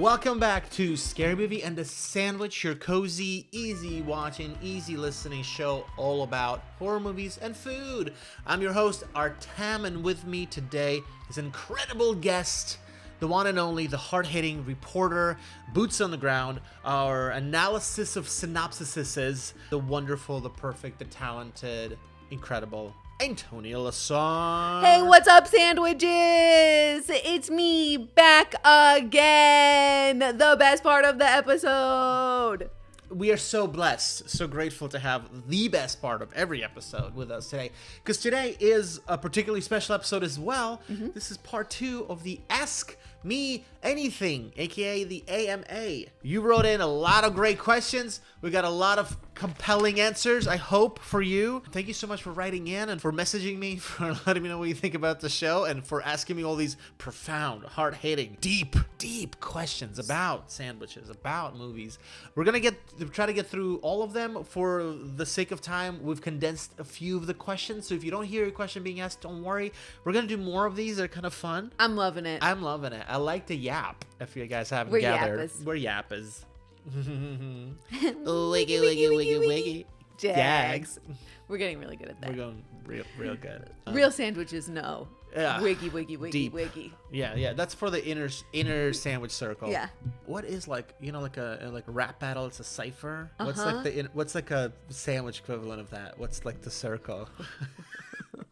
Welcome back to Scary Movie and the Sandwich, your cozy, easy watching, easy listening show all about horror movies and food. I'm your host, Artam, and with me today is an incredible guest, the one and only, the hard-hitting reporter, boots on the ground, our analysis of synopsises, the wonderful, the perfect, the talented, incredible antonialastar. Hey, what's up, sandwiches? It's me back again. The best part of the episode. We are so blessed, so grateful to have the best part of every episode with us today, because today is a particularly special episode as well. This is part 2 of the Ask Me Anything, aka the AMA. You wrote in a lot of great questions. We got a lot of compelling answers, I hope, for you. Thank you so much for writing in and for messaging me, for letting me know what you think about the show, and for asking me all these profound, hard-hitting, deep questions about sandwiches, about movies. We're gonna try to get through all of them. For the sake of time, we've condensed a few of the questions, so if you don't hear your question being asked, don't worry. We're gonna do more of these. They're kind of fun. I'm loving it. I'm loving it. I like to yap, if you guys haven't We're gathered. yappers. We're yappers. Wiggy. Jags. We're getting really good at that. We're going real good. Real sandwiches know. Yeah. Wiggy, Deep. wiggy. Yeah. That's for the inner sandwich circle. Yeah. What is like a rap battle? It's a cipher. What's like a sandwich equivalent of that? What's like the circle?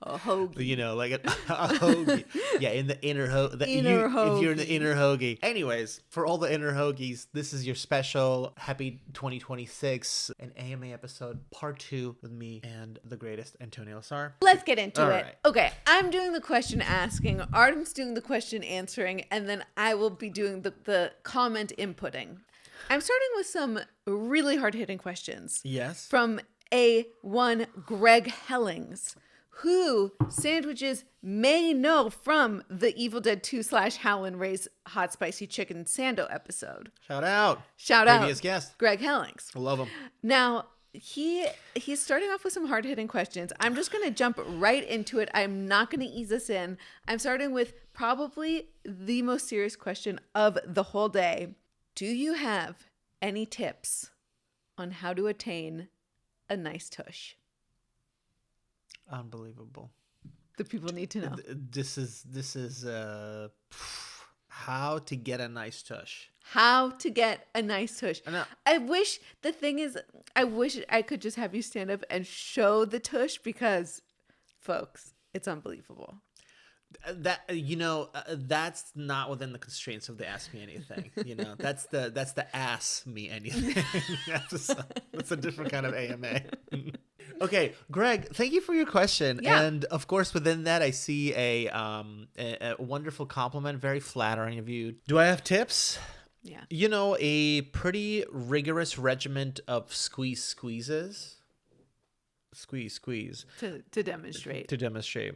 A hoagie. Like a hoagie. Yeah, in the inner hoagie. If you're in the inner hoagie. Anyways, for all the inner hoagies, this is your special happy 2026, an AMA episode, part 2 with me and the greatest antonialastar. Let's get into it. Right. Okay, I'm doing the question asking, Artem's doing the question answering, and then I will be doing the comment inputting. I'm starting with some really hard-hitting questions. Yes. From A1 Greg Hellings, who sandwiches may know from the Evil Dead 2 / Howlin' Ray's Hot Spicy Chicken Sando episode. Shout out. Previous guest. Greg Hellings. I love him. Now, he's starting off with some hard-hitting questions. I'm just going to jump right into it. I'm not going to ease us in. I'm starting with probably the most serious question of the whole day. Do you have any tips on how to attain a nice tush? Unbelievable. The people need to know. This is how to get a nice tush. How to get a nice tush. I wish I could just have you stand up and show the tush, because, folks, it's unbelievable. That's not within the constraints of the Ask Me Anything. That's the Ask Me Anything episode. That's a different kind of AMA. Okay, Greg, thank you for your question. Yeah. And of course, within that, I see a wonderful compliment, very flattering of you. Do I have tips? Yeah. A pretty rigorous regiment of squeezes. Squeeze. To demonstrate. Squeeze.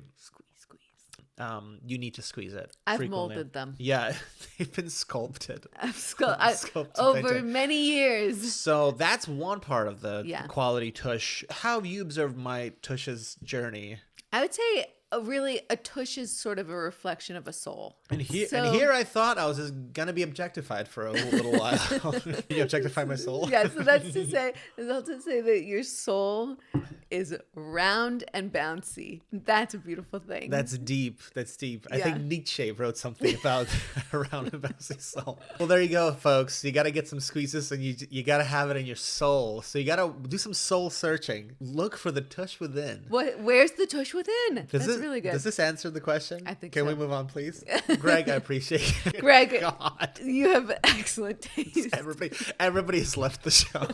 You need to squeeze it. I've frequently. molded them. Yeah, they've been sculpted. Sculpted over many years. So that's one part of the quality tush. How have you observed my tush's journey? I would say a tush is sort of a reflection of a soul. And here I thought I was just gonna be objectified for a little while. You objectify my soul? Yeah, so that's to say that your soul is round and bouncy. That's a beautiful thing. That's deep. I think Nietzsche wrote something about a round and bouncy soul. Well, there you go, folks. You gotta get some squeezes, and you gotta have it in your soul. So you gotta do some soul searching. Look for the tush within. Where's the tush within? That's really good. Does this answer the question? I think Can so. we move on, please? Greg, I appreciate it. Greg, God. You have excellent taste. Everybody has left the show.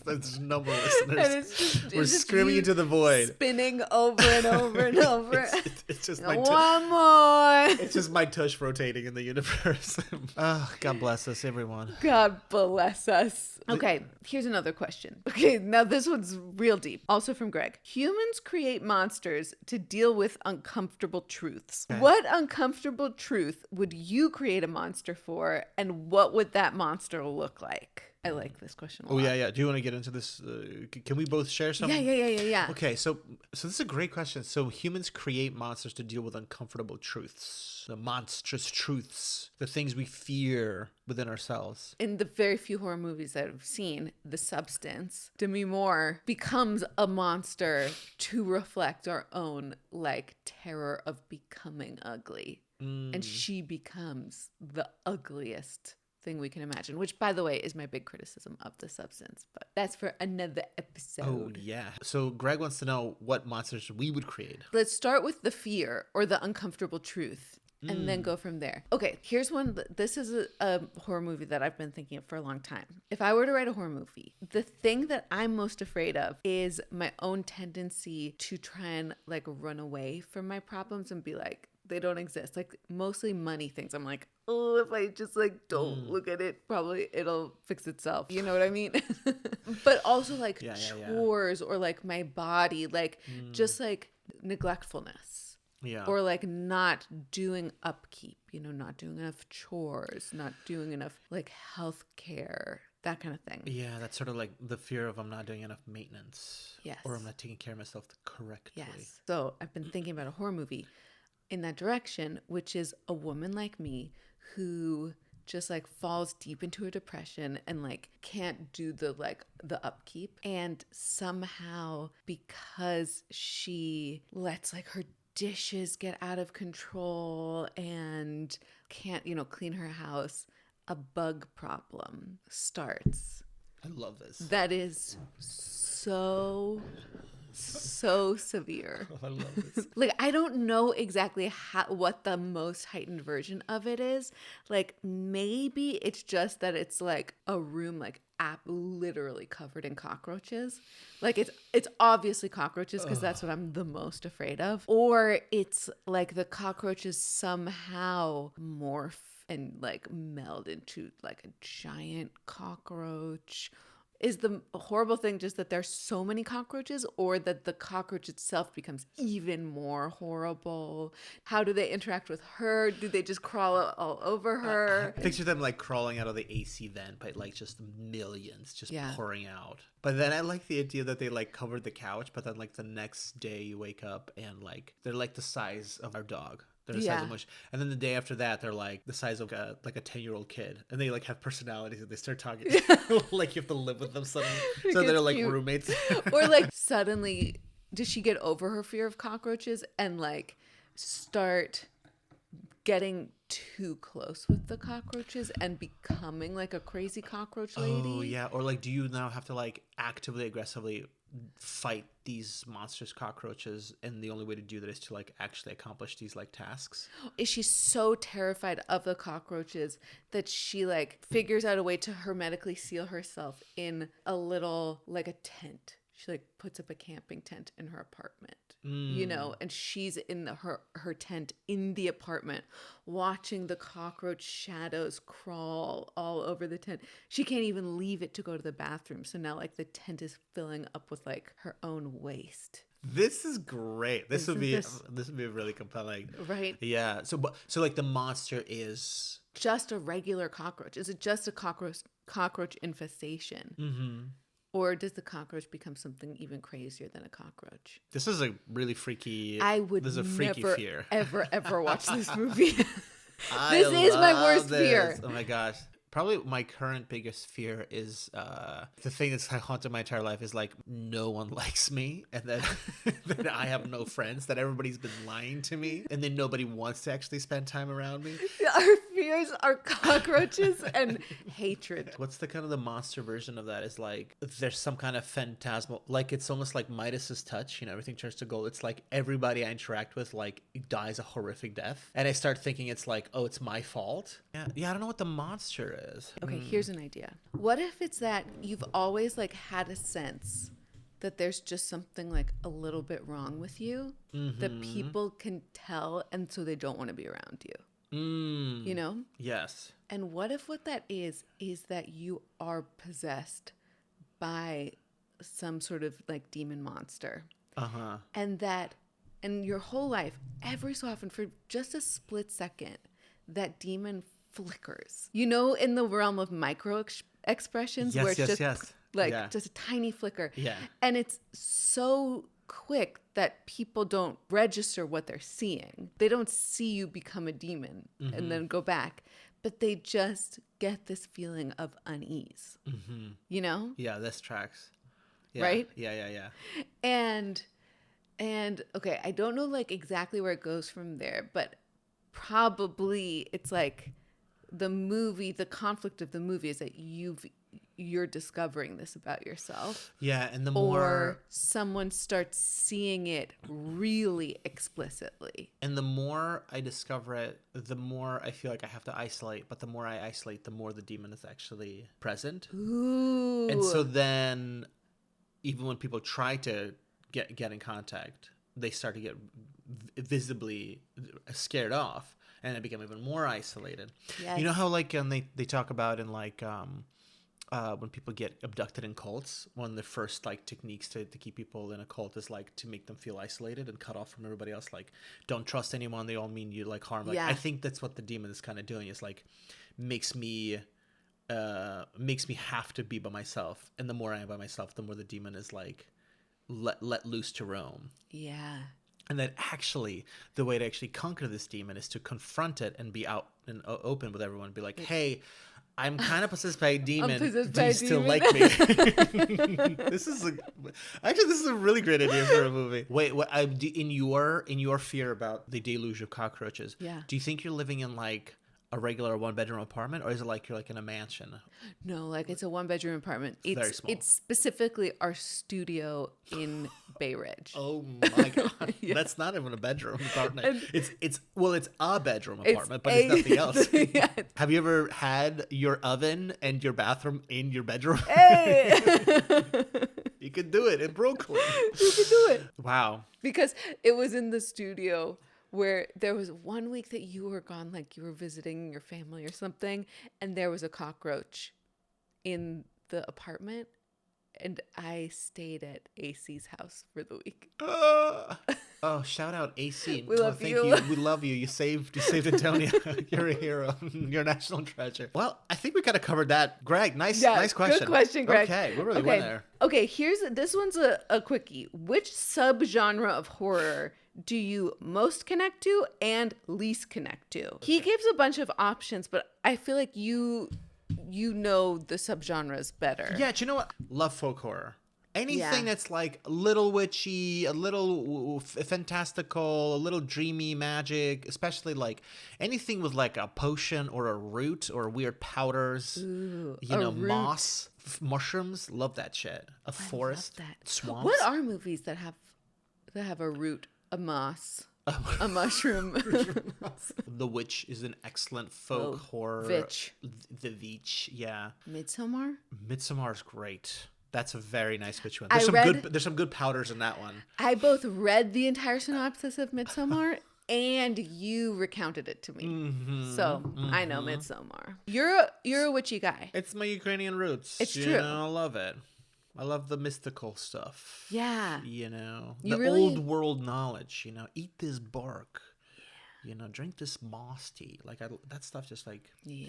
There's no more listeners. We're just screaming into the void. Spinning over and over and over. It's just my one more. It's just my tush rotating in the universe. Oh, God bless us, everyone. God bless us. Okay, here's another question. Okay, now this one's real deep. Also from Greg. Humans create monsters to deal with uncomfortable truths. Okay. What uncomfortable truth would you create a monster for, and what would that monster look like? I like this question a Oh, lot. yeah. Do you want to get into this? Can we both share some? Yeah. Okay, so this is a great question. So humans create monsters to deal with uncomfortable truths, the monstrous truths, the things we fear within ourselves. In the very few horror movies that I've seen, the substance, Demi Moore, becomes a monster to reflect our own like terror of becoming ugly. And she becomes the ugliest thing we can imagine, which, by the way, is my big criticism of the substance. But that's for another episode. Oh, yeah. So Greg wants to know what monsters we would create. Let's start with the fear or the uncomfortable truth. And then go from there. Okay, here's one. This is a horror movie that I've been thinking of for a long time. If I were to write a horror movie, the thing that I'm most afraid of is my own tendency to try and like run away from my problems and be like, they don't exist. Like mostly money things. I'm like, oh, if I just like don't look at it, probably it'll fix itself. You know what I mean? But also like chores or like my body, like just like neglectfulness. Yeah. Or like not doing upkeep, you know, not doing enough chores, not doing enough like health care, that kind of thing. Yeah, that's sort of like the fear of I'm not doing enough maintenance. Yes. Or I'm not taking care of myself correctly. Yes. So I've been thinking about a horror movie in that direction, which is a woman like me who just like falls deep into a depression and like can't do the upkeep. And somehow because she lets like her dishes get out of control and can't, you know, clean her house, a bug problem starts. I love this. That is so severe. I love this. Like, I don't know exactly what the most heightened version of it is. Like, maybe it's just that it's like a room like literally covered in cockroaches. Like it's obviously cockroaches because that's what I'm the most afraid of. Or it's like the cockroaches somehow morph and like meld into like a giant cockroach. Is the horrible thing just that there's so many cockroaches, or that the cockroach itself becomes even more horrible? How do they interact with her? Do they just crawl all over her? Picture them like crawling out of the AC vent, but like just millions just Yeah. pouring out. But then I like the idea that they like covered the couch, but then like the next day you wake up and like they're like the size of our dog. They're the size of mush. And then the day after that, they're like the size of a 10-year-old kid. And they like have personalities and they start talking. Like you have to live with them suddenly. So they're like cute. roommates. Or like suddenly, does she get over her fear of cockroaches and like start getting too close with the cockroaches and becoming like a crazy cockroach lady? Oh, yeah. Or like, do you now have to like actively, aggressively fight these monstrous cockroaches, and the only way to do that is to like actually accomplish these like tasks? Is she so terrified of the cockroaches that she like figures out a way to hermetically seal herself in a little like a tent? She like puts up a camping tent in her apartment, you know, and she's in her tent in the apartment watching the cockroach shadows crawl all over the tent. She can't even leave it to go to the bathroom. So now like the tent is filling up with like her own waste. This is great. This would be really compelling. Right? Yeah. So like the monster is Just a regular cockroach. Is it just a cockroach infestation? Mm-hmm. Or does the cockroach become something even crazier than a cockroach? This is a really freaky. I would This is a freaky never, fear. ever watch this movie. I This is my love worst this. fear. Oh my gosh. Probably my current biggest fear is the thing that's haunted my entire life is like no one likes me, and then that I have no friends, that everybody's been lying to me, and then nobody wants to actually spend time around me. Our fears are cockroaches and hatred. What's the kind of the monster version of that is like there's some kind of phantasmal, like it's almost like Midas's touch, you know, everything turns to gold. It's like everybody I interact with like dies a horrific death, and I start thinking it's like, oh, it's my fault. Yeah, I don't know what the monster is. Okay, here's an idea. What if it's that you've always like had a sense that there's just something like a little bit wrong with you that people can tell, and so they don't want to be around you? You know? Yes. And what if what that is that you are possessed by some sort of like demon monster? Uh-huh. And your whole life, every so often, for just a split second, that demon flickers. You know, in the realm of micro expressions Yes, where it's yes, just yes. like Yeah. just a tiny flicker. Yeah. And it's so quick that people don't register what they're seeing. They don't see you become a demon and then go back, but they just get this feeling of unease. You know? Yeah, this tracks. Yeah. Right? Yeah. And okay, I don't know like exactly where it goes from there, but probably it's like the conflict of the movie is that you're discovering this about yourself. Yeah, and the Or more someone starts seeing it really explicitly. and the more I discover it, the more I feel like I have to isolate. But the more I isolate, the more the demon is actually present. Ooh. And so then, even when people try to get in contact, they start to get visibly scared off, and they become even more isolated. Yes. You know how like they talk about in like when people get abducted in cults, one of the first like techniques to keep people in a cult is like to make them feel isolated and cut off from everybody else. Like, don't trust anyone; they all mean you like harm. Like, Yeah. I think that's what the demon is kind of doing. Is like makes me have to be by myself, and the more I am by myself, the more the demon is like let loose to roam. Yeah. And that actually the way to actually conquer this demon is to confront it and be out and open with everyone and be like, hey, I'm kind of possessed by a demon. possessed Do by you a still demon. like me? This is a really great idea for a movie. Wait, in your fear about the deluge of cockroaches, Yeah. do you think you're living in like a regular 1-bedroom apartment, or is it like you're like in a mansion? No, like it's a 1-bedroom apartment. It's very small. It's specifically our studio in Bay Ridge. Oh my god, that's not even a bedroom apartment. It's a bedroom apartment, but it's nothing else. Yeah. Have you ever had your oven and your bathroom in your bedroom? Hey! You could do it in Brooklyn. You can do it. Wow. Because it was in the studio where there was one week that you were gone, like you were visiting your family or something, and there was a cockroach in the apartment, and I stayed at AC's house for the week. Oh, shout out AC. We love thank you. We love you. You saved Antonia. You're a hero. You're a national treasure. Well, I think we kind of covered that. Greg, nice question. Good question, Greg. Okay, we really went there. Okay, this one's a quickie. Which subgenre of horror do you most connect to and least connect to? He gives a bunch of options, but I feel like you know the subgenres better. Yeah, do you know what? Love folk horror. Anything Yeah. that's like a little witchy, a little fantastical, a little dreamy magic, especially like anything with like a potion or a root or weird powders, Ooh, root. Moss, mushrooms. Love that shit. A forest, Love that. swamps. What are movies that have a root, a moss, a mushroom? The Witch is an excellent folk horror. Vitch. The Vitch, yeah. Midsommar? Midsommar's great. That's a very nice witch one. I There's some good powders in that one. I both read the entire synopsis of Midsommar and you recounted it to me. So I know Midsommar. You're a witchy guy. It's my Ukrainian roots. It's you true. know, I love it. I love the mystical stuff. Yeah. You know, You the really- old world knowledge. You know, eat this bark. You know, drink this moss tea. Like that stuff. Just like, Yeah.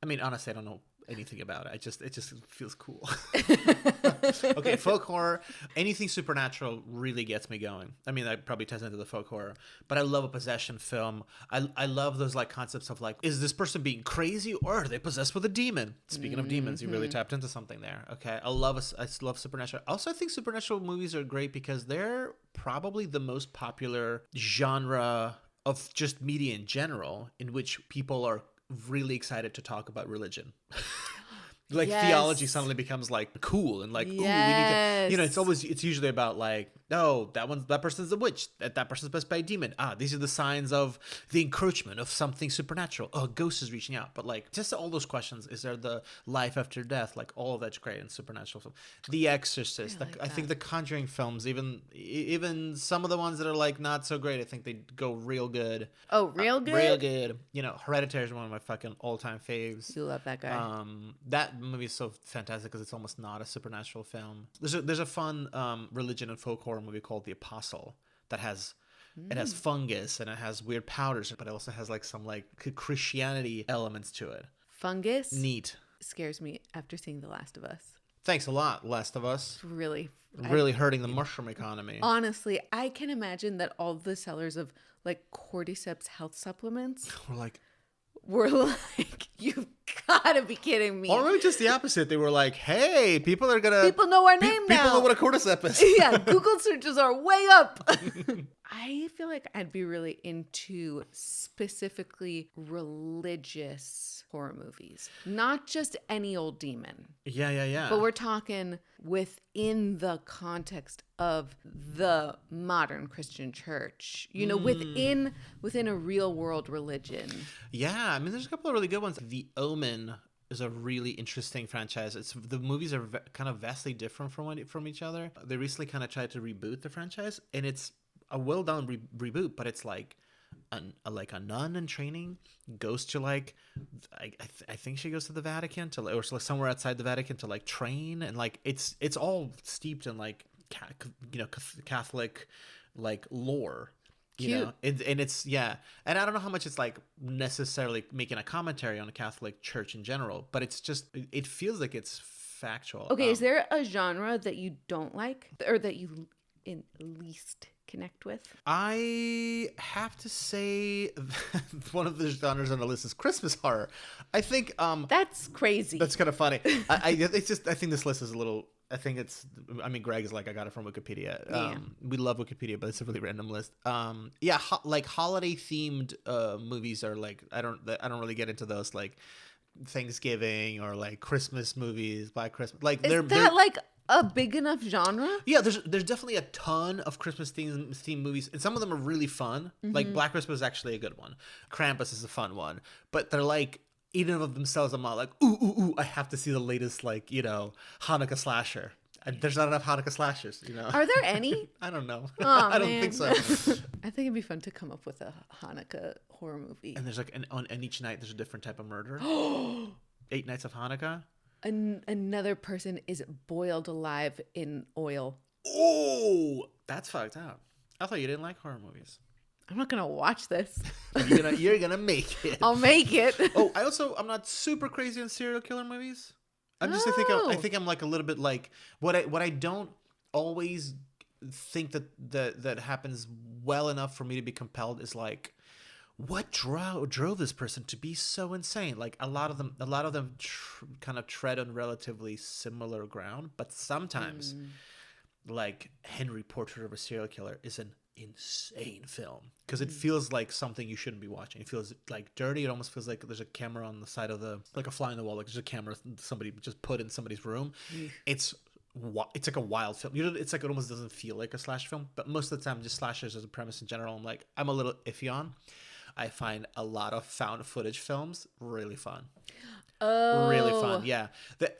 I mean, honestly, I don't know anything about it. It just feels cool. Okay, folk horror, anything supernatural really gets me going. I mean, that probably ties into the folk horror, but I love a possession film. I love those like concepts of like, is this person being crazy or are they possessed with a demon? Speaking of demons, you really tapped into something there. Okay, I love supernatural. Also, I think supernatural movies are great because they're probably the most popular genre of just media in general in which people are really excited to talk about religion. Like Yes. theology suddenly becomes like cool and like, ooh, we need to, Yes. it's usually about like, oh, that person's a witch, that person's possessed by a demon. These are the signs of the encroachment of something supernatural. Oh, a ghost is reaching out. But like just all those questions, is there the life after death? Like all of that's great in supernatural film. The Exorcist, I think the Conjuring films, even some of the ones that are like not so great, I think they go real good. Oh, real good? Real good. You know, Hereditary is one of my fucking all-time faves. You love that guy. That movie is so fantastic because it's almost not a supernatural film. There's a fun religion and folk horror movie called The Apostle that has it has fungus and it has weird powders, but it also has like some like Christianity elements to it. Fungus? Neat. scares me after seeing The Last of Us. Thanks a lot, Last of Us. Really Hurting the mushroom economy. Honestly, I can imagine that all the sellers of like cordyceps health supplements were like, you've got to be kidding me. Or maybe just the opposite. They were like, hey, people know our name now. People know what a cordyceps is. Yeah, Google searches are way up. I feel like I'd be really into specifically religious horror movies, not just any old demon. Yeah. But we're talking within the context of the modern Christian church, within a real world religion. Yeah, I mean, there's a couple of really good ones. The Omen is a really interesting franchise. The movies are kind of vastly different from each other. They recently kind of tried to reboot the franchise, and it's a well done reboot, but it's like a nun in training goes to I think she goes to the Vatican or somewhere outside the Vatican to like train, and like it's all steeped in like Catholic like lore. And it's and I don't know how much it's like necessarily making a commentary on the Catholic Church in general, but it's just it feels like it's factual. Okay, is there a genre that you don't like or that you least connect with? I have to say one of the genres on the list is Christmas horror. I think that's crazy. That's kind of funny. I think this list is a little. Greg is like, I got it from Wikipedia. Yeah. We love Wikipedia, but it's a really random list. Like holiday themed movies are like I don't really get into those, like Thanksgiving or like Christmas movies, Black Christmas. Like they're like a big enough genre? Yeah, there's definitely a ton of Christmas themed movies, and some of them are really fun. Mm-hmm. Like Black Christmas is actually a good one. Krampus is a fun one, but they're like, even of themselves, I'm not like, ooh, I have to see the latest, like, Hanukkah slasher. There's not enough Hanukkah slashers, Are there any? I don't know. Oh, I don't think so. I think it'd be fun to come up with a Hanukkah horror movie. And there's like, and each night there's a different type of murder. 8 Nights of Hanukkah. Another person is boiled alive in oil. Oh, that's fucked up. I thought you didn't like horror movies. I'm not gonna watch this. You're gonna make it. I'll make it. I'm not super crazy on serial killer movies. I think I'm like a little bit like what I don't always think that happens well enough for me to be compelled is like, what drove this person to be so insane? Like a lot of them kind of tread on relatively similar ground, but sometimes like Henry Portrait of a Serial Killer is an insane film because it feels like something you shouldn't be watching. It feels like dirty. It almost feels like there's a camera on the side of like a fly in the wall, like there's a camera somebody just put in somebody's room. It's like a wild film. It's like it almost doesn't feel like a slash film, but most of the time just slashers as a premise in general I'm a little iffy on. I find a lot of found footage films really fun. Oh, really fun. Yeah,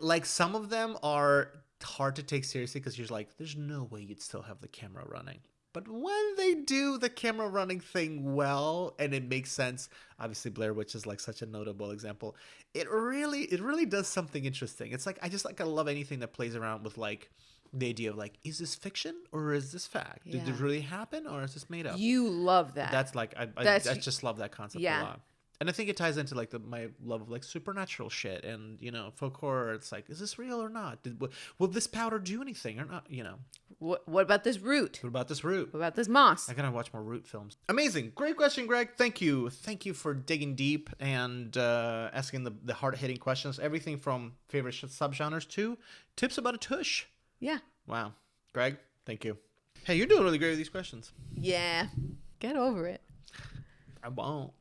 like some of them are hard to take seriously because you're like, there's no way you'd still have the camera running. But when they do the camera running thing well and it makes sense, obviously Blair Witch is like such a notable example. It really does something interesting. It's like I love anything that plays around with like the idea of like, is this fiction or is this fact? Yeah. Did it really happen or is this made up? You love that. That's like I just love that concept a lot. And I think it ties into like my love of like supernatural shit and folk horror. It's like, is this real or not? Will this powder do anything or not? What about this root? What about this root? What about this moss? I gotta watch more root films. Amazing, great question, Greg. Thank you for digging deep and asking the hard hitting questions. Everything from favorite subgenres to tips about a tush. Yeah. Wow, Greg, thank you. Hey, you're doing really great with these questions. Yeah, get over it. I won't.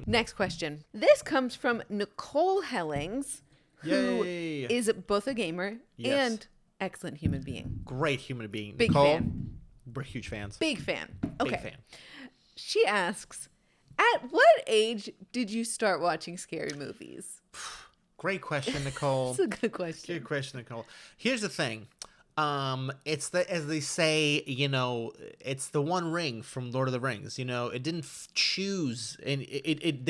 Next question. This comes from Nicole Hellings, who is both a gamer and excellent human being. Great human being. Big Nicole, fan. We're huge fans. Big fan. Okay. Big fan. She asks, at what age did you start watching scary movies? Great question, Nicole. That's a good question. Good question, Nicole. Here's the thing. It's as they say, it's the One Ring from Lord of the Rings. It didn't choose, and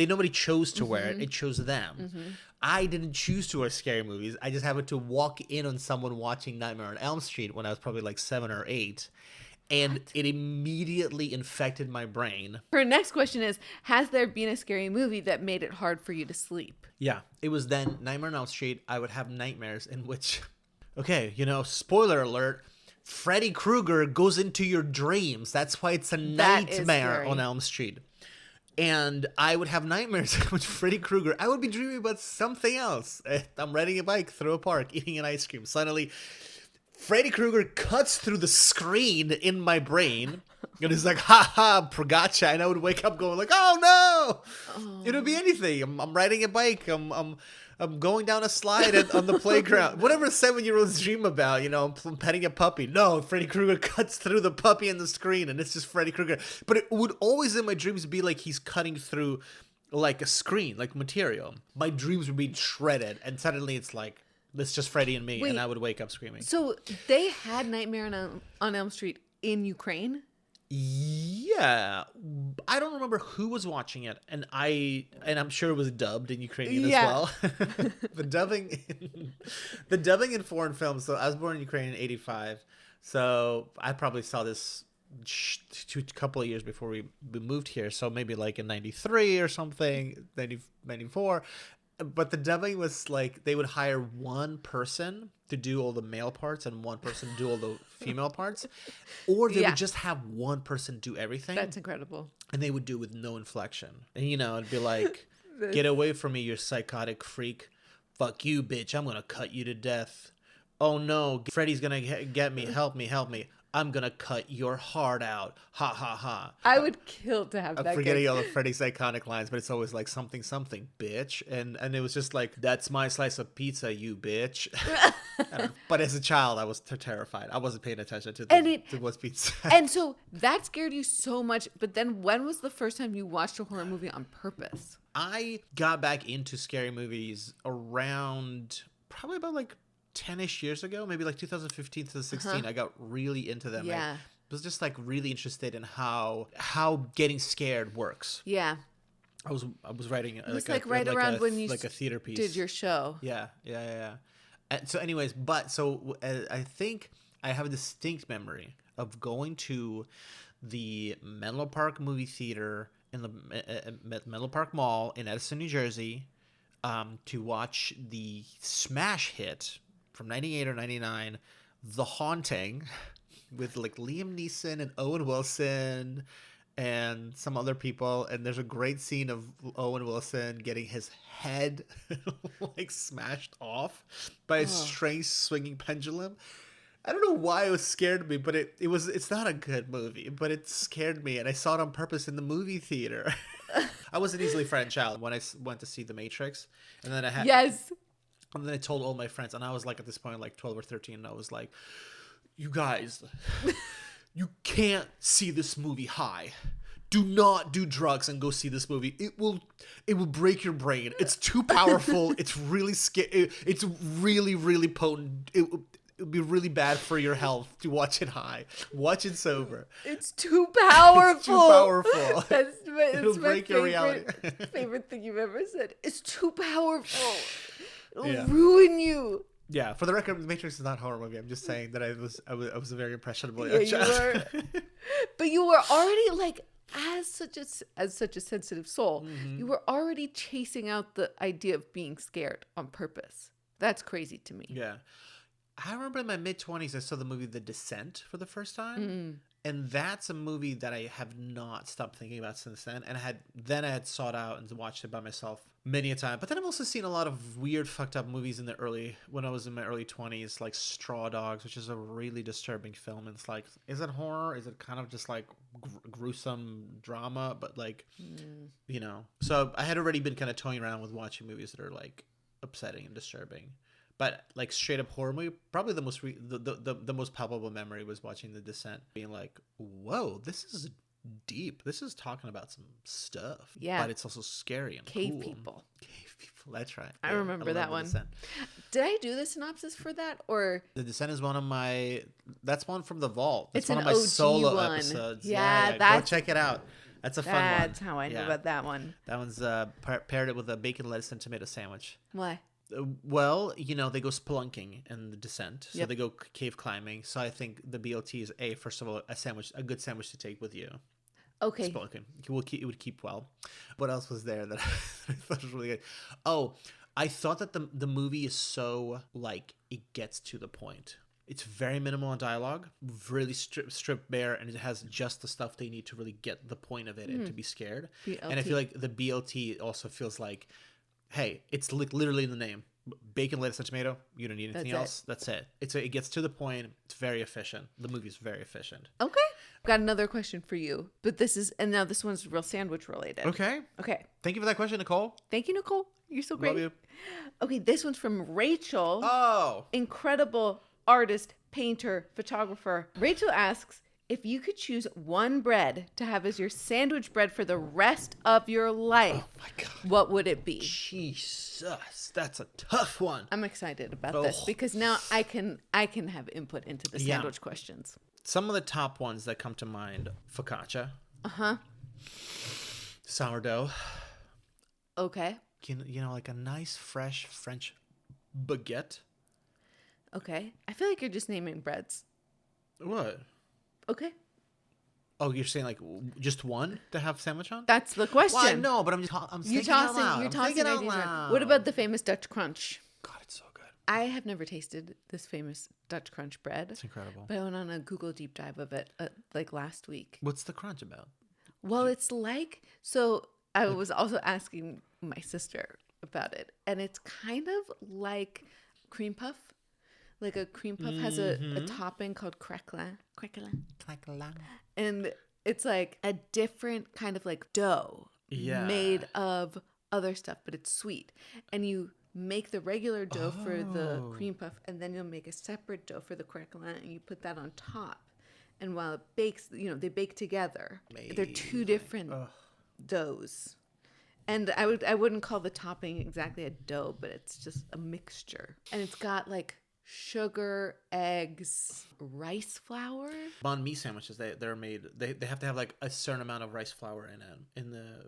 nobody chose to wear it. It chose them. Mm-hmm. I didn't choose to wear scary movies. I just happened to walk in on someone watching Nightmare on Elm Street when I was probably like 7 or 8, And it immediately infected my brain. Her next question is, has there been a scary movie that made it hard for you to sleep? Yeah, it was then Nightmare on Elm Street. I would have nightmares in which, okay, spoiler alert, Freddy Krueger goes into your dreams. That's why it's a Nightmare on Elm Street. And I would have nightmares with Freddy Krueger. I would be dreaming about something else. I'm riding a bike through a park, eating an ice cream. Suddenly, Freddy Krueger cuts through the screen in my brain. And he's like, ha ha, gotcha. And I would wake up going like, oh no. It would be anything. I'm riding a bike. I'm going down a slide on the playground. Whatever 7-year-olds dream about, I'm petting a puppy. No, Freddy Krueger cuts through the puppy and the screen, and it's just Freddy Krueger. But it would always in my dreams be like he's cutting through like a screen, like material. My dreams would be shredded, and suddenly it's like, it's just Freddy and me, and I would wake up screaming. So they had Nightmare on Elm Street in Ukraine? Yeah, I don't remember who was watching it, and I'm sure it was dubbed in Ukrainian as well. the dubbing in foreign films. So I was born in Ukraine in '85, so I probably saw this a couple of years before we moved here. So maybe like in '93 or something, '94. But the dubbing was like they would hire one person to do all the male parts and one person to do all the female parts, or they would just have one person do everything. That's incredible. And they would do it with no inflection. And it'd be like, get away from me, you psychotic freak. Fuck you, bitch. I'm gonna cut you to death. Oh no, Freddy's gonna get me. Help me, help me. I'm gonna cut your heart out. Ha ha ha. I would kill to have that. I'm forgetting all of Freddy's iconic lines, but it's always like something, bitch. And it was just like, that's my slice of pizza, you bitch. But as a child, I was terrified. I wasn't paying attention to what's being said. And so that scared you so much. But then when was the first time you watched a horror movie on purpose? I got back into scary movies around probably about like 10-ish years ago, maybe like 2015 to 16. I got really into them. Yeah. I was just like really interested in how getting scared works. Yeah. I was writing it was like right around when you like a theater piece did your show. Yeah. And so anyways, I think I have a distinct memory of going to the Menlo Park movie theater in the Menlo Park Mall in Edison, New Jersey, to watch the smash hit from 98 or 99, The Haunting, with like Liam Neeson and Owen Wilson and some other people. And there's a great scene of Owen Wilson getting his head like smashed off by a strange swinging pendulum. I don't know why it scared me, but it's not a good movie, but it scared me, and I saw it on purpose in the movie theater. I was an easily frightened child when I went to see The Matrix, and then and then I told all my friends, and I was like at this point like 12 or 13, and I was like, you guys, you can't see this movie high. Do not do drugs and go see this movie. It will break your brain. It's too powerful. It's really scary. It's really, really potent. It would be really bad for your health to watch it high. Watch it sober. It's too powerful. It's too powerful. It'll break your reality. Favorite thing you've ever said. It's too powerful. It'll ruin you. Yeah, for the record, The Matrix is not a horror movie. I'm just saying that I was a very impressionable child. You were, but you were already like as such a sensitive soul. Mm-hmm. You were already chasing out the idea of being scared on purpose. That's crazy to me. Yeah. I remember in my mid-20s, I saw the movie The Descent for the first time. And that's a movie that I have not stopped thinking about since then. And I had sought out and watched it by myself many a time. But then I've also seen a lot of weird, fucked up movies when I was in my early 20s, like Straw Dogs, which is a really disturbing film. And it's like, is it horror? Is it kind of just like gruesome drama? But like, So I had already been kind of toying around with watching movies that are like upsetting and disturbing. But like straight up horror movie, probably the most palpable memory was watching The Descent, being like, "Whoa, this is deep. This is talking about some stuff. Yeah, but it's also scary and cave cool. people. Cave people. That's right. I remember that one. Did I do the synopsis for that or? The Descent is one of my. That's one from the vault. It's one of my OG solo one. episodes. Yeah, go check it out. That's a fun one. That's how I know about that one. That one's paired it with a bacon, lettuce, and tomato sandwich. Why? Well, they go spelunking in the descent, so Yep. they go cave climbing. So I think the BLT is first of all, a good sandwich to take with you. Okay. Spelunking. It would keep well. What else was there that I thought was really good? Oh, I thought that the movie is so like it gets to the point. It's very minimal in dialogue, really stripped bare, and it has just the stuff they need to really get the point of it and to be scared. BLT. And I feel like the BLT also feels like, hey, it's literally in the name. Bacon, lettuce, and tomato. You don't need anything else. That's it. It gets to the point. It's very efficient. The movie's very efficient. Okay. Got another question for you, but now this one's real sandwich related. Okay. Okay. Thank you for that question, Nicole. Thank you, Nicole. You're so great. Love you. Okay, this one's from Rachel. Oh. Incredible artist, painter, photographer. Rachel asks, if you could choose one bread to have as your sandwich bread for the rest of your life, Oh my God. what would it be? Jesus, that's a tough one. I'm excited about this because now I can have input into the sandwich questions. Some of the top ones that come to mind: focaccia. Uh-huh. Sourdough. Okay. Like a nice fresh French baguette. Okay. I feel like you're just naming breads. What? Okay. Oh, you're saying like just one to have sandwich on? That's the question. Well, I know, but I'm thinking out loud. You're I'm tossing thinking out ideas around. loud. What about the famous Dutch crunch? God, it's so good. I have never tasted this famous Dutch crunch bread. It's incredible. But I went on a Google deep dive of it like last week. What's the crunch about? Well, it's like, so I was also asking my sister about it, and it's kind of like cream puff. Like a cream puff has a topping called craquelin. And it's like a different kind of like dough made of other stuff, but it's sweet. And you make the regular dough for the cream puff, and then you'll make a separate dough for the craquelin, and you put that on top. And while it bakes, they bake together. They're two different doughs. And I wouldn't call the topping exactly a dough, but it's just a mixture. And it's got like sugar, eggs, rice flour. Banh mi sandwiches, they're made. They have to have like a certain amount of rice flour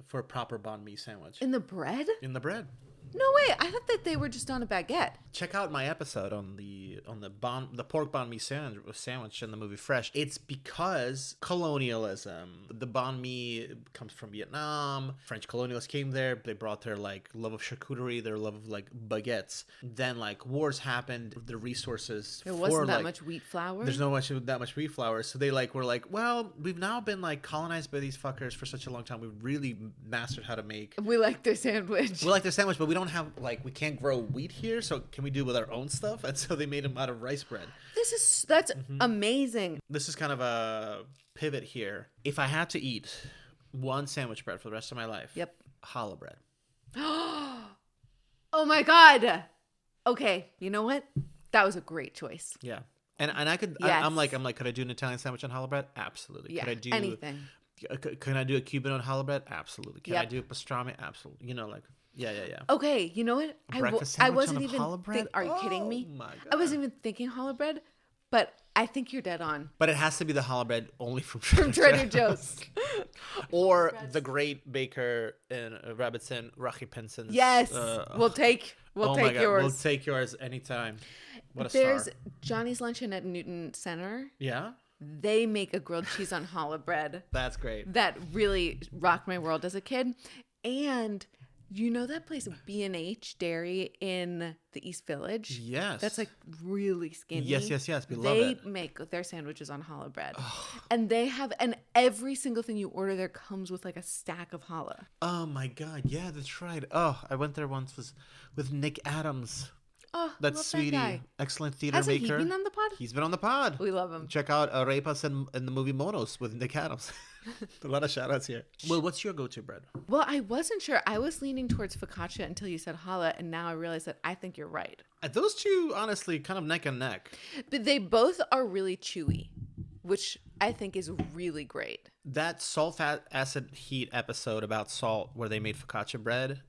for a proper banh mi sandwich. In the bread? In the bread. No way! I thought that they were just on a baguette. Check out my episode on the pork banh mi sandwich in the movie Fresh. It's because colonialism. The banh mi comes from Vietnam. French colonialists came there. They brought their like love of charcuterie, their love of like baguettes. Then like wars happened. The resources There wasn't that much wheat flour. There's that much wheat flour. So they were like, well, we've now been like colonized by these fuckers for such a long time. We've really mastered how to make. We like their sandwich. We like their sandwich, but we don't have we can't grow wheat here, so can we do it with our own stuff? And so they made them out of rice bread. That's amazing. This is kind of a pivot here. If I had to eat one sandwich bread for the rest of my life, Yep. challah bread. Oh my God. Okay, you know what? That was a great choice. Yeah, and I could. Yes. I'm like, could I do an Italian sandwich on challah bread? Absolutely. Yeah, Could I do anything. Can I do a Cuban on challah bread? Absolutely. Can I Yep. do pastrami? Absolutely. Yeah. Okay, you know what? Breakfast I sandwich wasn't on a even. challah bread? Are you kidding me? Oh my God. I wasn't even thinking challah bread, but I think you're dead on. But it has to be the challah bread only from Trader Joe's. Or the great baker in Rabbitson, Rachi Penson's. Yes, we'll take yours. We'll take yours anytime. What a There's star. Johnny's Luncheon at Newton Center. Yeah? They make a grilled cheese on challah bread That's great. that really rocked my world as a kid. And you know that place B&H Dairy in the East Village? Yes. That's like really skinny. Yes. We love They it. make their sandwiches on challah bread. And every single thing you order there comes with like a stack of challah. Oh my God. Yeah, that's right. Oh, I went there once with Nick Adams. Oh, That's love sweetie. that guy. Excellent theater Hasn't maker. he been on the pod? He's been on the pod. We love him. Check out Arepas in the movie Monos with Nick Adams. A lot of shout outs here. Well, what's your go-to bread? Well, I wasn't sure. I was leaning towards focaccia until you said challah, and now I realize that I think you're right. Those two, honestly, kind of neck and neck. But they both are really chewy, which I think is really great. That salt, fat, acid, heat episode about salt where they made focaccia bread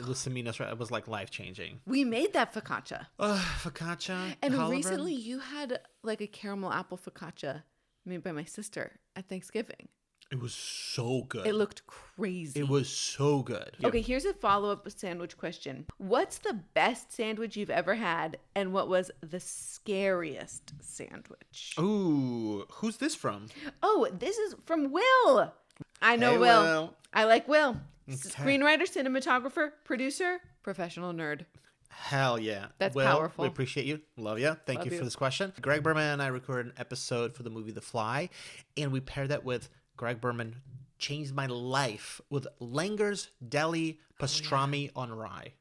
with Samina's, it was like life-changing. We made that focaccia. Focaccia. And challah recently bread? you had like a caramel apple focaccia made by my sister at Thanksgiving. It was so good. It looked crazy. It was so good. Okay, here's a follow-up sandwich question. What's the best sandwich you've ever had, and what was the scariest sandwich? Ooh, who's this from? Oh, this is from Will. I know Hey, Will. Will. I like Will. Okay. Screenwriter, cinematographer, producer, professional nerd. Hell yeah. That's Will, powerful. We appreciate you. Love you. Thank Love you you. for this question. Greg Berman and I recorded an episode for the movie The Fly, and we paired that with Greg Berman changed my life with Langer's Deli Pastrami on Rye.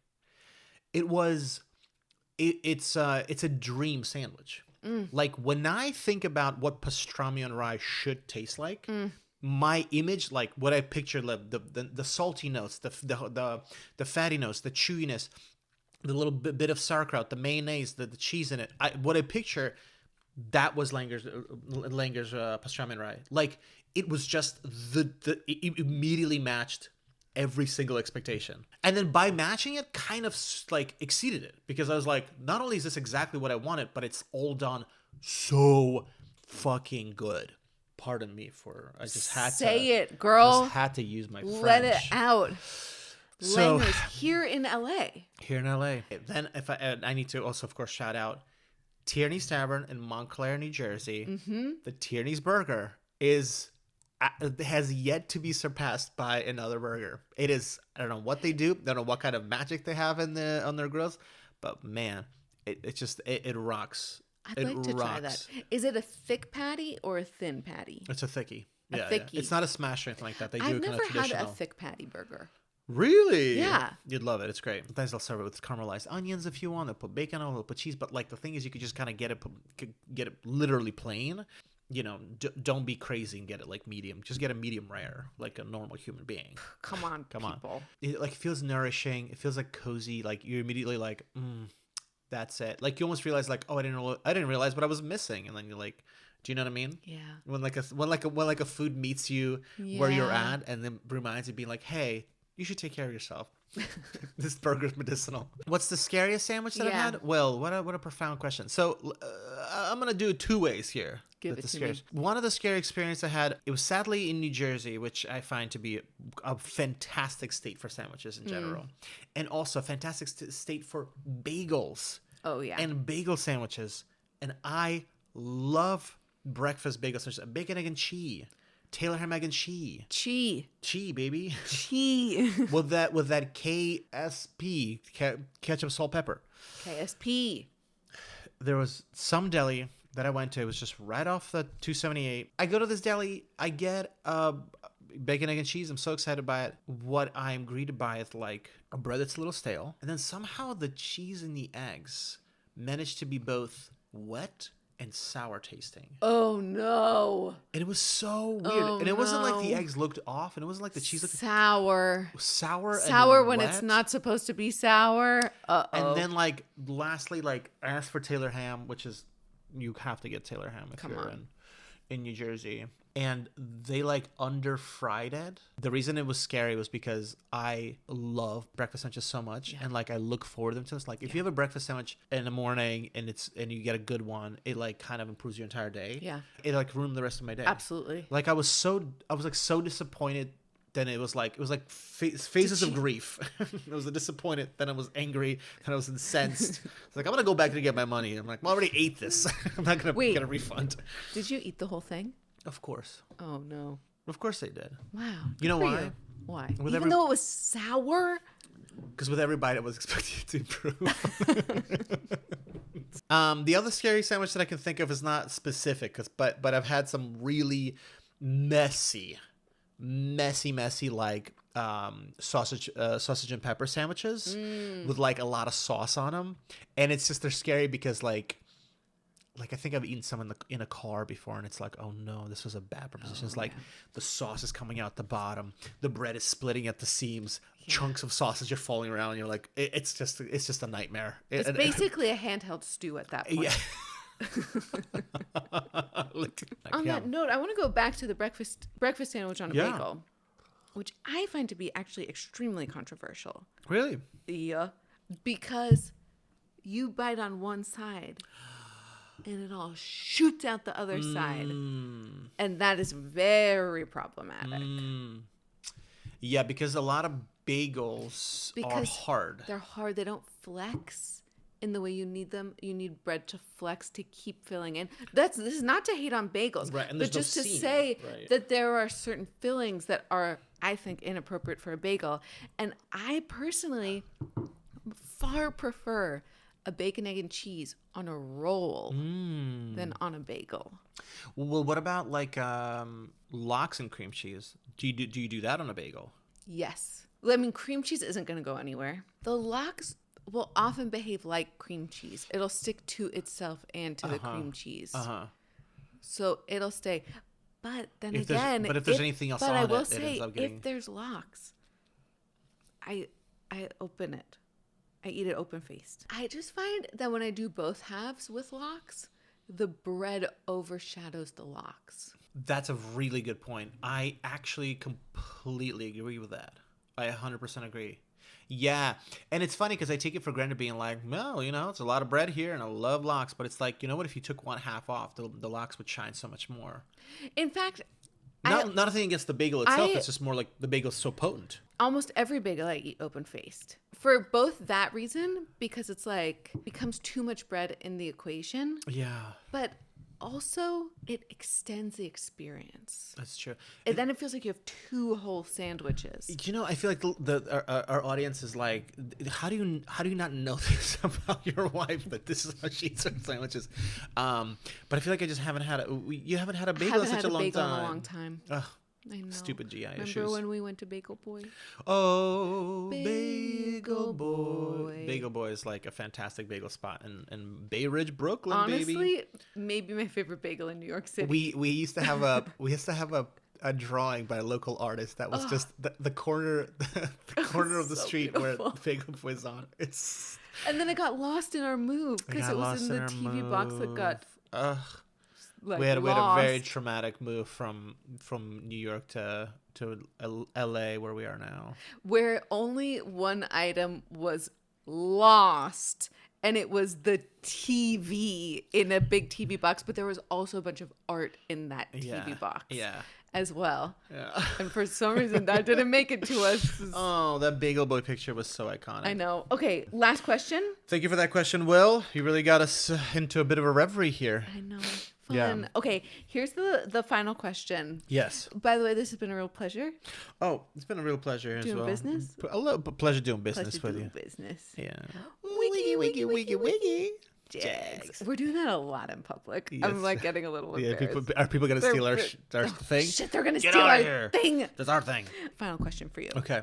It's a dream sandwich. Like when I think about what pastrami on rye should taste like, my image, like what I picture, the salty notes, the fatty notes, the chewiness, the little bit of sauerkraut, the mayonnaise, the cheese in it. What I picture, that was Langer's pastrami on rye. Like it was just it immediately matched every single expectation. And then by matching it, kind of like exceeded it, because I was like, not only is this exactly what I wanted, but it's all done so fucking good. Pardon me for, I just had Say to it, girl. just had to use my French. Let it out. So- Langer's here in LA. Here in LA. Then if I need to also, of course, shout out Tierney's Tavern in Montclair, New Jersey. The Tierney's Burger has yet to be surpassed by another burger. It is, I don't know what they do. I don't know what kind of magic they have on their grills, but man, it rocks. I'd like to try that. Is it a thick patty or a thin patty? It's a thickie. A Yeah, thickie. It's not a smash or anything like that. They do I've kind never of traditional. had a thick patty burger. Really? Yeah. You'd love it. It's great. Sometimes they'll serve it with caramelized onions if you want. They'll put bacon on it, they'll put cheese. But like the thing is, you could just kind of get it literally plain. You know, don't be crazy and get it like medium. Just get a medium rare, like a normal human being. Come on, Come people. on. It like feels nourishing. It feels like cozy. Like you're immediately like, that's it. Like you almost realize like, oh, I didn't realize what I was missing. And then you're like, do you know what I mean? Yeah. When a food meets you where you're Yeah. at, and then reminds you, being like, hey, you should take care of yourself. This burger's medicinal. What's the scariest sandwich that I've Yeah. had? Well, what a profound question. So I'm gonna do it two ways here. Give That's it the to me. scariest. One of the scary experiences I had, it was sadly in New Jersey, which I find to be a fantastic state for sandwiches in general, and also a fantastic state for bagels. Oh, yeah. And bagel sandwiches. And I love breakfast bagel sandwiches. Bacon, egg, and cheese. Taylor ham, egg, and cheese. Cheese, baby. Cheese. with that KSP, ketchup, salt, pepper. KSP. There was some deli that I went to. It was just right off the 278. I go to this deli. I get bacon, egg, and cheese. I'm so excited by it. What I'm greeted by is like a bread that's a little stale. And then somehow the cheese and the eggs managed to be both wet and sour tasting. Oh, no. And it was so weird. Oh, And it wasn't like the no. eggs looked off, and it wasn't like the cheese looked Sour. sour. Sour and when wet. it's not supposed to be sour. Uh-oh. And then like lastly, like I asked for Taylor ham, which is, you have to get Taylor ham if Come you're on. in New Jersey. And they like under fried it. The reason it was scary was because I love breakfast sandwiches so much, and like I look forward to them. So it's like if you have a breakfast sandwich in the morning and you get a good one, it like kind of improves your entire day. Yeah. It like ruined the rest of my day. Absolutely. Like I was so disappointed. Then it was like phases of grief. I was disappointed. Then I was angry. Then I was incensed. It's like I'm gonna go back to get my money. I'm like, well, I already ate this. I'm not gonna Wait. get a refund. Did you eat the whole thing? Of course. Oh, no. Of course they did. Wow. You know Good for why? you. Why? With Even every- though it was sour? Because with every bite, I was expecting it to improve. The other scary sandwich that I can think of is not specific, but I've had some really messy like sausage and pepper sandwiches with like a lot of sauce on them, and it's just they're scary because like I think I've eaten some in a car before, and it's like, oh no, this was a bad proposition. It's like the sauce is coming out the bottom, the bread is splitting at the seams, chunks of sausage are falling around. And you're like, it's just a nightmare. It's basically a handheld stew at that point. Yeah. On that note, I want to go back to the breakfast sandwich on a Yeah. bagel, which I find to be actually extremely controversial. Really? Yeah, because you bite on one side and it all shoots out the other side. Mm. And that is very problematic. Yeah, because a lot of bagels are hard. They're hard. They don't flex in the way you need them. You need bread to flex to keep filling in. This is not to hate on bagels, Right, and but there's just no to seam, say right. that there are certain fillings that are, I think, inappropriate for a bagel. And I personally far prefer a bacon, egg, and cheese on a roll than on a bagel. Well, what about like lox and cream cheese? Do you do that on a bagel? Yes. I mean, cream cheese isn't going to go anywhere. The lox will often behave like cream cheese. It'll stick to itself and to the cream cheese. So it'll stay. But then If again, there's anything else on I it, will it say, ends up getting... if there's lox, I open it. I eat it open-faced. I just find that when I do both halves with lox, the bread overshadows the lox. That's a really good point. I actually completely agree with that. I 100% agree. Yeah. And it's funny because I take it for granted being like, well, you know, it's a lot of bread here and I love lox. But it's like, you know what? If you took one half off, the lox would shine so much more. In fact, Nothing against the bagel itself. It's just more like the bagel's so potent. Almost every bagel I eat open-faced. For both that reason, because it's like, becomes too much bread in the equation. Yeah. But also, it extends the experience. That's true. And then it feels like you have two whole sandwiches. You know, I feel like our audience is like, how do you not know this about your wife, that this is how she eats her sandwiches? But I feel like I just haven't had you haven't had a bagel in such a long time. Ugh. I know. Stupid GI issues. Remember when we went to Bagel Boy? Oh, Bagel Boy. Bagel Boy is like a fantastic bagel spot in Bay Ridge, Brooklyn. Honestly, baby. Maybe my favorite bagel in New York City. We used to have a drawing by a local artist that was just the corner of the so street beautiful. where Bagel Boy's on. It's And then it got lost in our move because it was in the TV box that got we had a very traumatic move from New York to LA where we are now. Where only one item was lost, and it was the TV in a big TV box, but there was also a bunch of art in that TV box as well. Yeah. And for some reason that didn't make it to us. Oh, that Bagel Boy picture was so iconic. I know. Okay, last question. Thank you for that question, Will. You really got us into a bit of a reverie here. I know. Fun. Yeah. Okay, here's the final question. Yes. By the way, this has been a real pleasure. Oh, it's been a real pleasure as well. Doing business? A little pleasure doing business Pleasure with doing you. business. Yeah. Wiggy, wiggy, wiggy, wiggy. Jags. We're doing that a lot in public. Yes. I'm like getting a little embarrassed. Are people gonna steal our Oh, thing? shit, they're gonna Get steal out our of here. thing. That's our thing. Final question for you. Okay.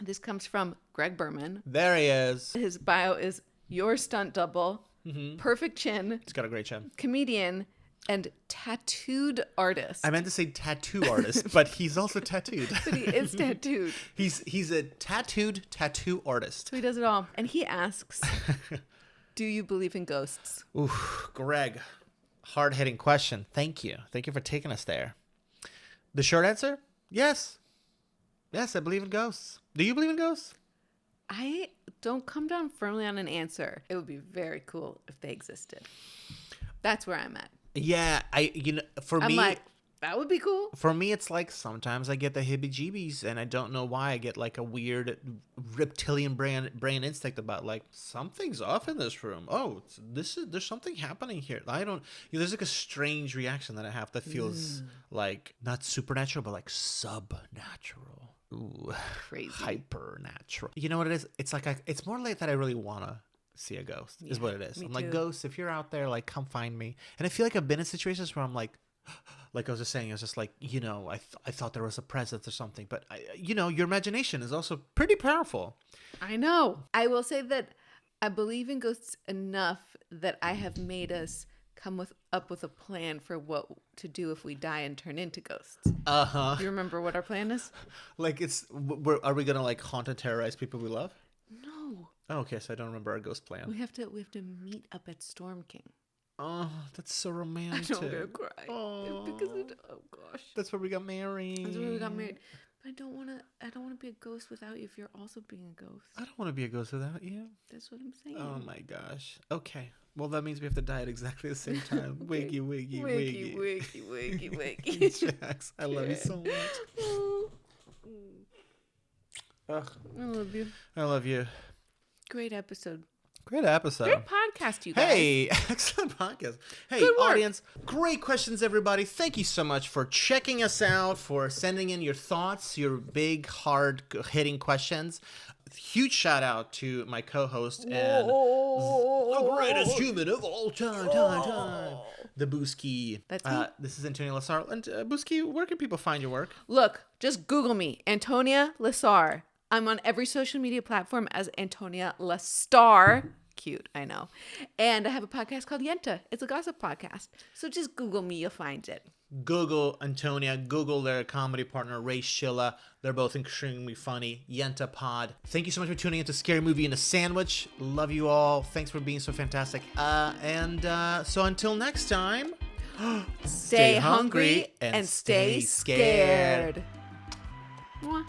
This comes from Greg Berman. There he is. His bio is your stunt double, Mm-hmm. perfect chin, He's got a great chin. comedian, and tattooed artist. I meant to say tattoo artist, but he's also tattooed. But he is tattooed. He's a tattoo artist. So he does it all. And he asks, do you believe in ghosts? Ooh, Greg, hard-hitting question. Thank you for taking us there. The short answer: yes. Yes, I believe in ghosts. Do you believe in ghosts? I don't come down firmly on an answer. It would be very cool if they existed. That's where I'm at. Yeah, for I'm me, like, that would be cool. for me, it's like sometimes I get the heebie-jeebies, and I don't know why. I get like a weird reptilian brain instinct about like something's off in this room. Oh, there's something happening here. I don't. There's like a strange reaction that I have that feels like not supernatural, but like subnatural. Ooh, Crazy. Hypernatural. You know what it is? It's like it's more like that I really wanna see a ghost is what it is. I'm like, ghosts, if you're out there, like come find me. And I feel like I've been in situations where I'm like I was just saying, I was just like, I thought there was a presence or something, but your imagination is also pretty powerful. I know. I will say that I believe in ghosts enough that I have made us come up with a plan for what to do if we die and turn into ghosts. Do you remember what our plan is? Like are we gonna like haunt and terrorize people we love? No. Oh, okay, so I don't remember our ghost plan. We have to meet up at Storm King. Oh, that's so romantic. I'm gonna cry. Oh, Because oh gosh. that's where we got married. That's where we got married. I don't want to be a ghost without you if you're also being a ghost. I don't want to be a ghost without you. That's what I'm saying. Oh my gosh. Okay. Well, that means we have to die at exactly the same time. Okay. Wiggy, wiggy, Wiggy, wiggy. wiggy, wiggy, wiggy. Jax, I love you so much. Ugh. I love you. I love you. Great episode. Great episode. Great podcast, you guys. Hey, excellent podcast. Hey, Good work. audience, great questions, everybody. Thank you so much for checking us out, for sending in your thoughts, your big, hard-hitting questions. Huge shout out to my co-host and the greatest human of all time, the Booski. That's me. This is antonialastar. And Booski, where can people find your work? Look, just Google me, antonialastar. I'm on every social media platform as antonialastar. Cute, I know. And I have a podcast called Yenta. It's a gossip podcast. So just Google me, you'll find it. Google Antonia, Google their comedy partner, Ray Shilla. They're both extremely funny. Yenta Pod. Thank you so much for tuning into Scary Movie and a Sandwich. Love you all. Thanks for being so fantastic. So until next time, stay hungry and stay scared. Mwah.